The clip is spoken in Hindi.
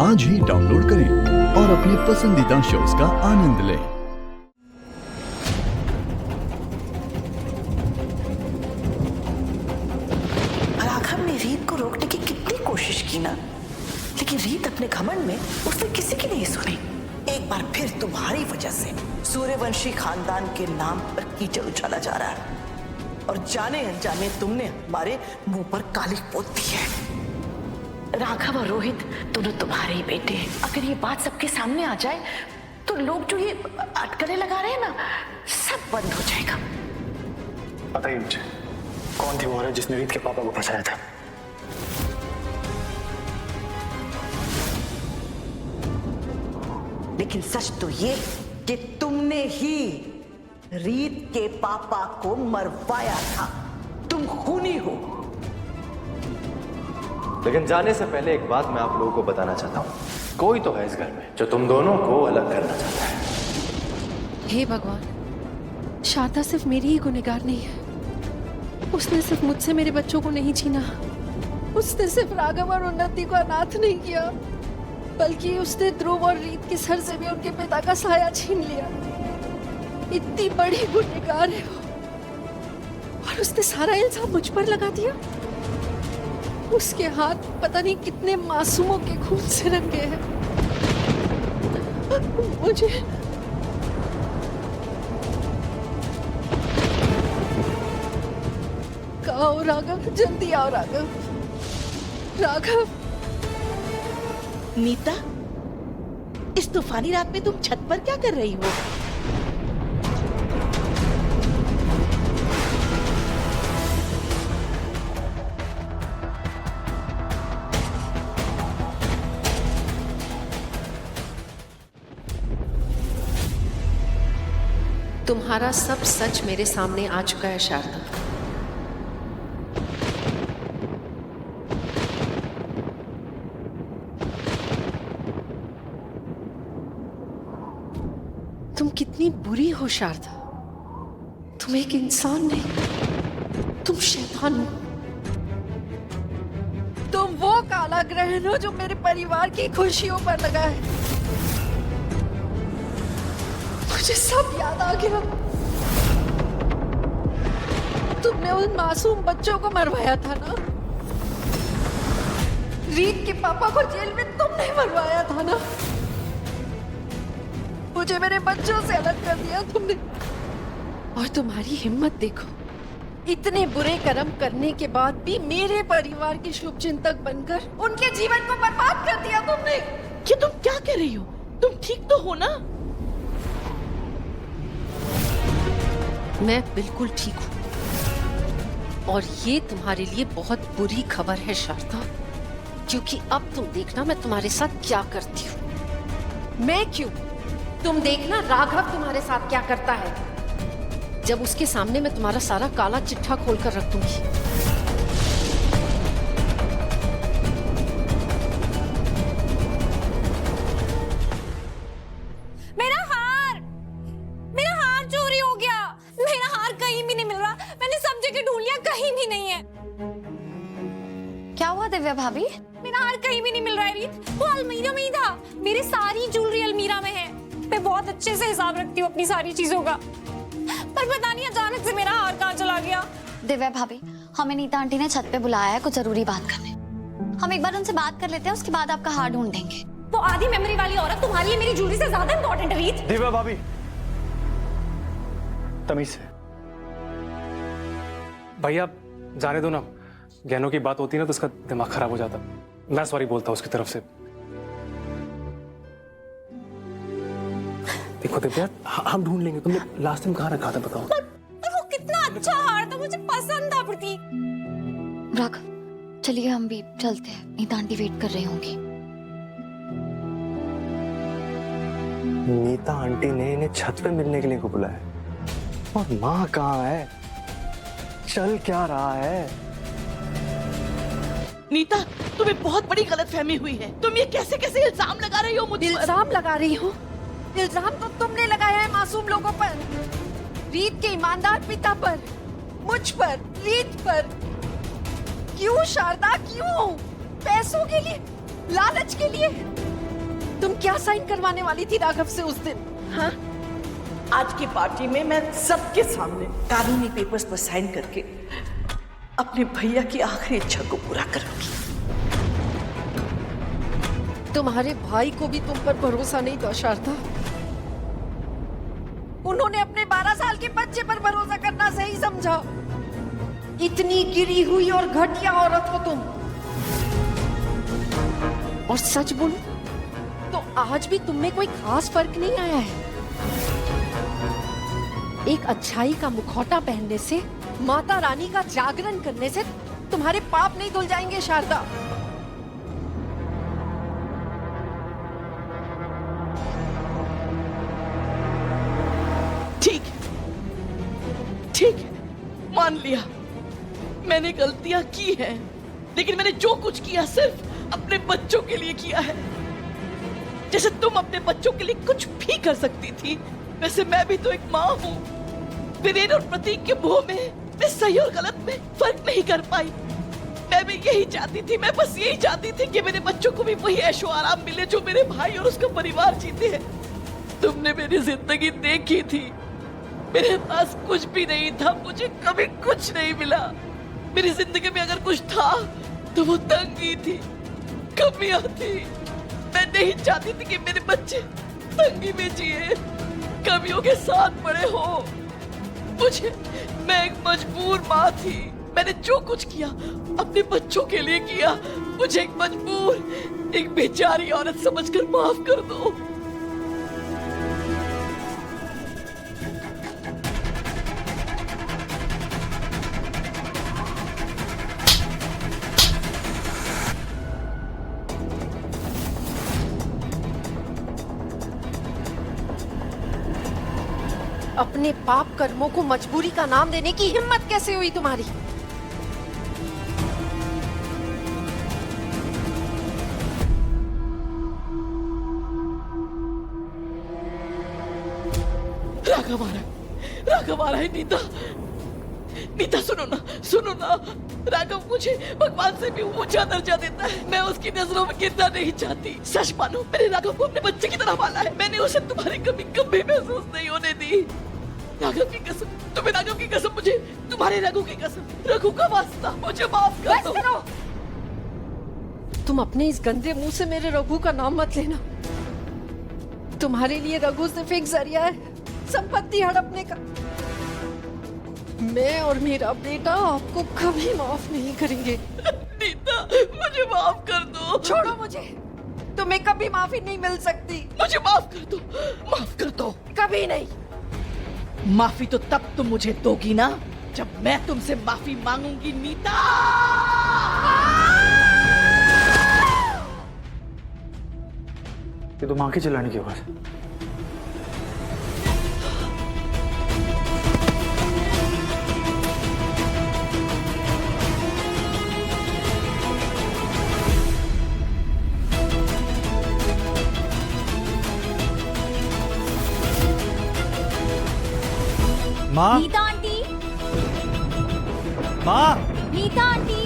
आज ही डाउनलोड करें और अपने पसंदीदा शोज का आनंद लें। राघव ने रीत को रोकने की कितनी कोशिश की ना, लेकिन रीत अपने घमंड में उसने किसी की नहीं सुनी। एक बार फिर तुम्हारी वजह से सूर्यवंशी खानदान के नाम पर कीचड़ उछाला जा रहा है और जाने अनजाने तुमने हमारे मुंह पर काली पोत दी है। राघव और रोहित दोनों तुम्हारे ही बेटे हैं। अगर ये बात सबके सामने आ जाए तो लोग जो ये अटकलें लगा रहे हैं ना, सब बंद हो जाएगा। पता ही मुझे कौन थी वो औरत जिसने रीत के पापा को फंसाया था। लेकिन सच तो ये कि तुमने ही रीत के पापा को मरवाया था। तुम खूनी हो। लेकिन जाने से पहले एक बात मैं आप लोगों को बताना चाहता हूँ। कोई तो है इस घर में जो तुम दोनों को अलग करना चाहता है। हे भगवान, शारदा सिर्फ मेरी ही गुनहगार नहीं है। उसने सिर्फ मुझसे मेरे बच्चों को नहीं छीना, उसने सिर्फ राघव और उन्नति को अनाथ नहीं किया, बल्कि उसने ध्रुव और रीत के सर से भी उनके पिता का साया छीन लिया। इतनी बड़ी गुनहगार है वो, और उसने सारा इल्जाम मुझ पर लगा दिया। उसके हाथ पता नहीं कितने मासूमों के खून से रंगे हैं। मुझे आओ राघव, जल्दी आओ राघव। राघव। नीता, इस तूफानी रात में तुम छत पर क्या कर रही हो? तुम्हारा सब सच मेरे सामने आ चुका है शारदा। तुम कितनी बुरी हो शारदा। तुम एक इंसान नहीं, तुम शैतान हो। तुम वो काला ग्रहण हो जो मेरे परिवार की खुशियों पर लगा है। मुझे सब याद आ गया। तुमने उन मासूम बच्चों को मरवाया था ना। रीत के पापा को जेल में तुमने मरवाया था ना। मुझे मेरे बच्चों से अलग कर दिया तुमने। और तुम्हारी हिम्मत देखो, इतने बुरे कर्म करने के बाद भी मेरे परिवार के शुभचिंतक बनकर उनके जीवन को बर्बाद कर दिया तुमने। ये तुम क्या कर रही हो? तुम ठीक तो हो ना? मैं बिल्कुल ठीक हूं, और ये तुम्हारे लिए बहुत बुरी खबर है शारदा, क्योंकि अब तुम देखना मैं तुम्हारे साथ क्या करती हूं। मैं क्यों, तुम देखना राघव तुम्हारे साथ क्या करता है जब उसके सामने मैं तुम्हारा सारा काला चिट्ठा खोलकर रख दूंगी। दिव्या भाभी, मेरा हार कहीं भी नहीं मिल रहा है। रीत, वो अलमीरा में ही था। मेरी सारी ज्वेलरी अलमीरा में है। मैं बहुत अच्छे से हिसाब रखती हूँ अपनी सारी चीजों का, पर पता नहीं अचानक से मेरा हार कहाँ चला गया। दिव्या भाभी, हमें नीता आंटी ने छत पे बुलाया है कुछ जरूरी बात करने। हम एक बार उनसे बात कर लेते हैं, उसके बाद आपका हार ढूंढेंगे। वो आधी मेमोरी वाली औरत तुम्हारे लिए मेरी ज्वेलरी से ज्यादा इंपॉर्टेंट है। रीत, दिव्या भाभी, तमीज से। भैया जाने दो ना, गहनों की बात होती है ना तो उसका दिमाग खराब हो जाता। मैं सॉरी बोलता हूँ उसकी तरफ से। देखो दिव्या, हम ढूंढ लेंगे। तुमने लास्ट टाइम कहाँ रखा था बताओ। पर वो कितना अच्छा हार था, मुझे पसंद था। प्रतीक, राघव चलिए हम भी चलते हैं, नीता आंटी वेट कर रही होंगी। नीता आंटी ने इन्हें छत पे मिलने के लिए को बुलाया, और माँ कहाँ है, चल क्या रहा है? नीता, तुम्हें बहुत बड़ी गलतफहमी हुई है। तुम ये कैसे कैसे इल्जाम लगा रही हो मुझ पर? इल्जाम लगा रही हो? इल्जाम तो तुमने लगाया है मासूम लोगों पर, रीत के ईमानदार पिता पर, मुझ पर, रीत पर। क्यों शारदा, क्यों? पैसों के लिए? लालच के लिए? तुम क्या साइन करवाने वाली थी राघव से उस दिन? हाँ, आज की पार्टी में मैं सबके सामने कानूनी पेपर्स पर साइन करके अपने भैया की आखिरी इच्छा को पूरा करूंगी। तुम्हारे भाई को भी तुम पर भरोसा नहीं था शारदा। उन्होंने अपने 12 साल के बच्चे पर भरोसा करना सही समझा। इतनी गिरी हुई और घटिया औरत हो तुम। और सच बोलो तो आज भी तुम में कोई खास फर्क नहीं आया है। एक अच्छाई का मुखौटा पहनने से, माता रानी का जागरण करने से तुम्हारे पाप नहीं धुल जाएंगे शारदा। ठीक ठीक मान लिया, मैंने गलतियां की हैं, लेकिन मैंने जो कुछ किया सिर्फ अपने बच्चों के लिए किया है। जैसे तुम अपने बच्चों के लिए कुछ भी कर सकती थी, वैसे मैं भी तो एक माँ हूँ। वीरेन और प्रतीक के मोह में मैं सही और गलत में फर्क नहीं कर पाई। मैं भी यही चाहती थी, मैं बस यही चाहती थी कि मेरे बच्चों को भी वही ऐशो आराम मिले जो मेरे भाई और उसका परिवार जीते हैं। तुमने मेरी जिंदगी देखी थी, मेरे पास कुछ भी नहीं था, मुझे कभी कुछ नहीं मिला। मेरी जिंदगी में अगर कुछ था तो वो तंगी थी, कमियां थी। मैं नहीं चाहती थी कि मेरे बच्चे तंगी में जिए, कमियों के साथ बड़े हो। मैं एक मजबूर माँ थी। मैंने जो कुछ किया अपने बच्चों के लिए किया। मुझे एक मजबूर, एक बेचारी औरत समझकर माफ कर दो। अपने पाप कर्मों को मजबूरी का नाम देने की हिम्मत कैसे हुई तुम्हारी? राघव आ रहा है। नीता सुनो ना। राघव मुझे भगवान से भी ऊंचा दर्जा देता है। मैं उसकी नजरों में गिरना नहीं चाहती। सच मानो, मैंने राघव को अपने बच्चे की तरह पाला है। मैंने उसे तुम्हारी कमी कभी महसूस नहीं होने दी। राघव की कसम, तुम्हें राघव की कसम, मुझे तुम्हारे रघु की कसम, रघु का वास्ता, मुझे माफ कर दो। तुम अपने इस गंदे मुंह से मेरे रघु का नाम मत लेना। तुम्हारे लिए रघु सिर्फ एक जरिया है संपत्ति हड़पने का। मैं और मेरा बेटा आपको कभी माफ नहीं करेंगे। नीता, मुझे माफ कर दो। छोड़ो मुझे, तुम्हें कभी माफी नहीं मिल सकती। मुझे माफ कर दो। कभी नहीं। माफी तो तब तुम मुझे दोगी ना, जब मैं तुमसे माफी मांगूंगी। नीता, ये तो माँ के चिल्लाने की आवाज। माँ, नीता आंटी, माँ, नीता आंटी।